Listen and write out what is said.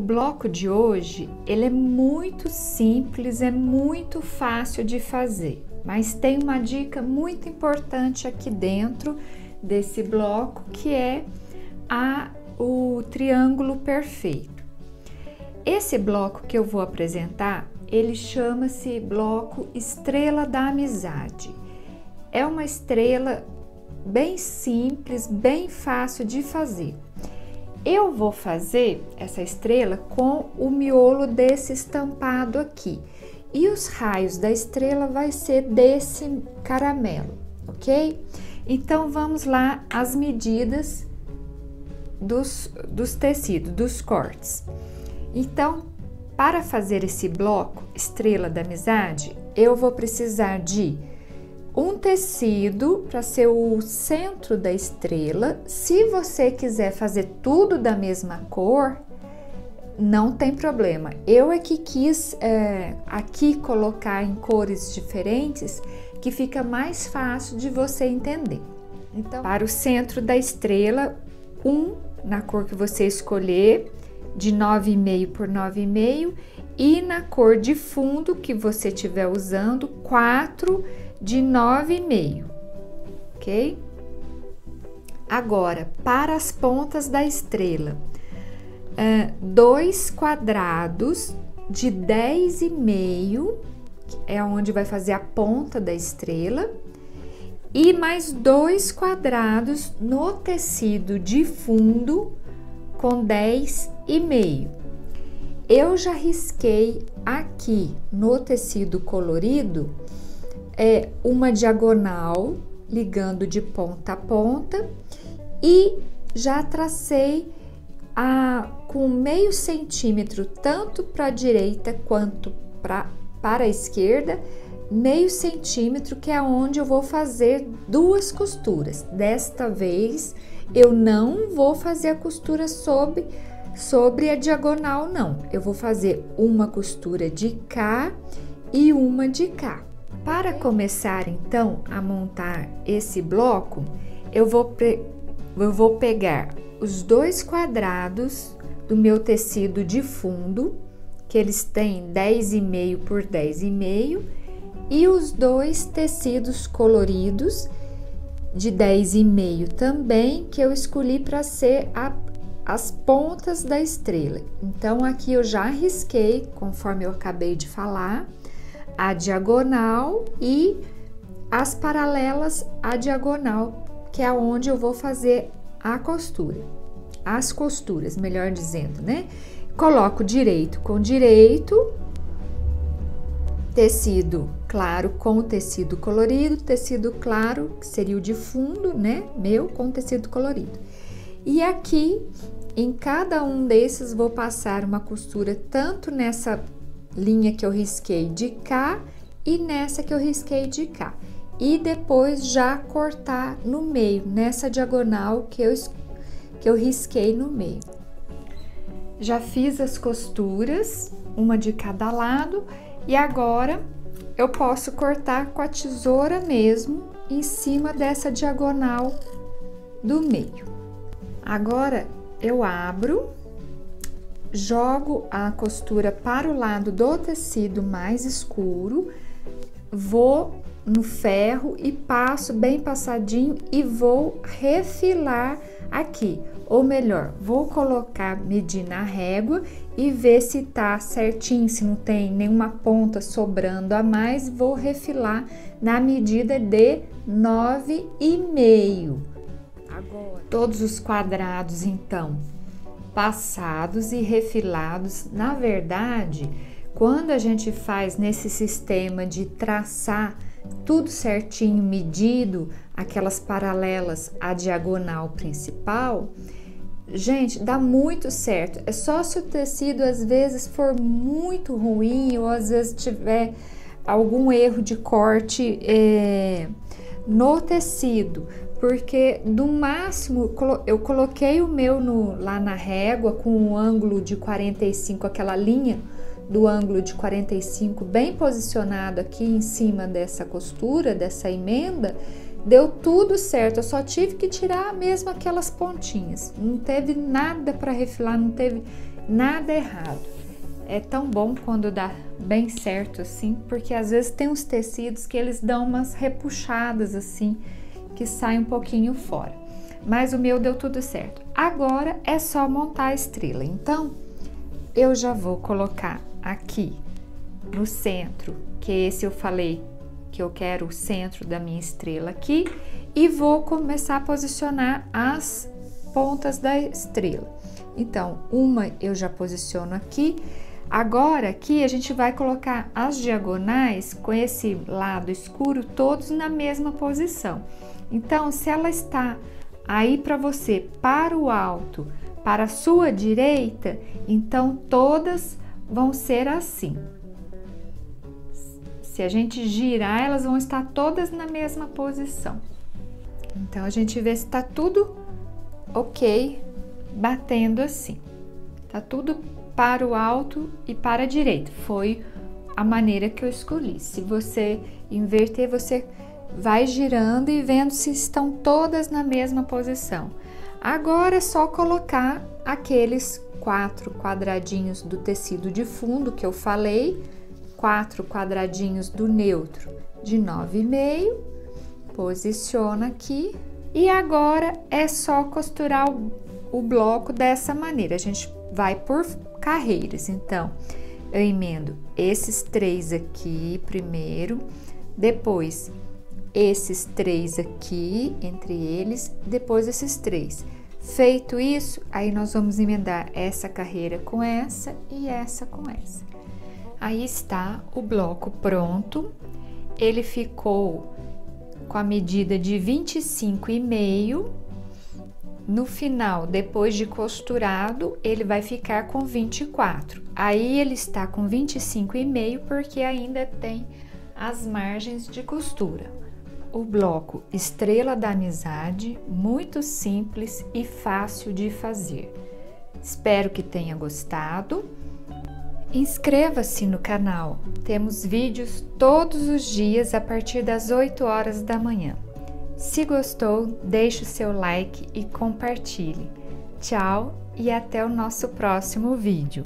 bloco de hoje, ele é muito simples, é muito fácil de fazer, mas tem uma dica muito importante aqui dentro desse bloco, que é o triângulo perfeito. Esse bloco que eu vou apresentar, ele chama-se bloco Estrela da Amizade. É uma estrela bem simples, bem fácil de fazer. Eu vou fazer essa estrela com o miolo desse estampado aqui. E os raios da estrela vai ser desse caramelo, ok? Então, vamos lá as medidas dos tecidos, dos cortes. Então, para fazer esse bloco Estrela da Amizade, eu vou precisar de um tecido para ser o centro da estrela. Se você quiser fazer tudo da mesma cor, não tem problema. Eu é que quis aqui colocar em cores diferentes, que fica mais fácil de você entender. Então, para o centro da estrela, na cor que você escolher, de 9,5 por 9,5, e na cor de fundo que você estiver usando, 4 de 9,5, ok? Agora, para as pontas da estrela, 2 quadrados de 10,5, é onde vai fazer a ponta da estrela, e mais 2 quadrados no tecido de fundo com 10,5. Eu já risquei aqui no tecido colorido uma diagonal ligando de ponta a ponta, e já tracei com meio centímetro tanto para a direita quanto para a esquerda, meio centímetro, que é onde eu vou fazer 2 costuras. Desta vez eu não vou fazer a costura sobre a diagonal, não. Eu vou fazer uma costura de cá e uma de cá. Para começar então a montar esse bloco, eu vou pegar os 2 quadrados do meu tecido de fundo, que eles têm 10,5 por 10,5, e os 2 tecidos coloridos de 10,5 também, que eu escolhi para ser as pontas da estrela. Então, aqui eu já risquei, conforme eu acabei de falar, a diagonal e as paralelas à diagonal, que é onde eu vou fazer a costura, as costuras, melhor dizendo, né? Coloco direito com direito, tecido claro com tecido claro, que seria o de fundo, né? Meu, com tecido colorido. E aqui, em cada um desses, vou passar uma costura tanto nessa linha que eu risquei de cá e nessa que eu risquei de cá, e depois já cortar no meio, nessa diagonal que eu risquei no meio. Já fiz as costuras, uma de cada lado, e agora eu posso cortar com a tesoura mesmo em cima dessa diagonal do meio. Agora eu abro, jogo a costura para o lado do tecido mais escuro, vou no ferro e passo bem passadinho e vou refilar aqui, ou melhor, vou medir na régua e ver se tá certinho, se não tem nenhuma ponta sobrando a mais, vou refilar na medida de 9,5. Agora, todos os quadrados então passados e refilados. Na verdade, quando a gente faz nesse sistema de traçar tudo certinho, medido, aquelas paralelas à diagonal principal, gente, dá muito certo. É só se o tecido às vezes for muito ruim, ou às vezes tiver algum erro de corte no tecido, porque do máximo eu coloquei o meu lá na régua com um ângulo de 45, aquela linha do ângulo de 45 bem posicionado aqui em cima dessa costura, dessa emenda, deu tudo certo. Eu só tive que tirar mesmo aquelas pontinhas, não teve nada para refilar, não teve nada errado. É tão bom quando dá bem certo assim, porque às vezes tem uns tecidos que eles dão umas repuxadas assim, que saem um pouquinho fora. Mas o meu deu tudo certo. Agora é só montar a estrela. Então, eu já vou colocar aqui no centro, que esse eu falei que eu quero o centro da minha estrela aqui, e vou começar a posicionar as pontas da estrela. Então, uma eu já posiciono aqui. Agora aqui a gente vai colocar as diagonais com esse lado escuro todos na mesma posição. Então, se ela está aí para você, para o alto, para a sua direita, então todas vão ser assim. Se a gente girar, elas vão estar todas na mesma posição. Então, a gente vê se tá tudo ok, batendo assim. Tá tudo para o alto e para a direita. Foi a maneira que eu escolhi. Se você inverter, você vai girando e vendo se estão todas na mesma posição. Agora é só colocar aqueles 4 quadradinhos do tecido de fundo que eu falei, 4 quadradinhos do neutro de 9,5, posiciona aqui e agora é só costurar o bloco dessa maneira. A gente vai por carreiras, então eu emendo esses 3 aqui primeiro, depois esses 3 aqui, entre eles, depois esses 3. Feito isso, aí nós vamos emendar essa carreira com essa e essa com essa. Aí está o bloco pronto. Ele ficou com a medida de 25,5. No final, depois de costurado, ele vai ficar com 24. Aí ele está com 25,5 porque ainda tem as margens de costura. O bloco Estrela da Amizade, muito simples e fácil de fazer. Espero que tenha gostado. Inscreva-se no canal. Temos vídeos todos os dias a partir das 8 horas da manhã. Se gostou, deixe o seu like e compartilhe. Tchau e até o nosso próximo vídeo.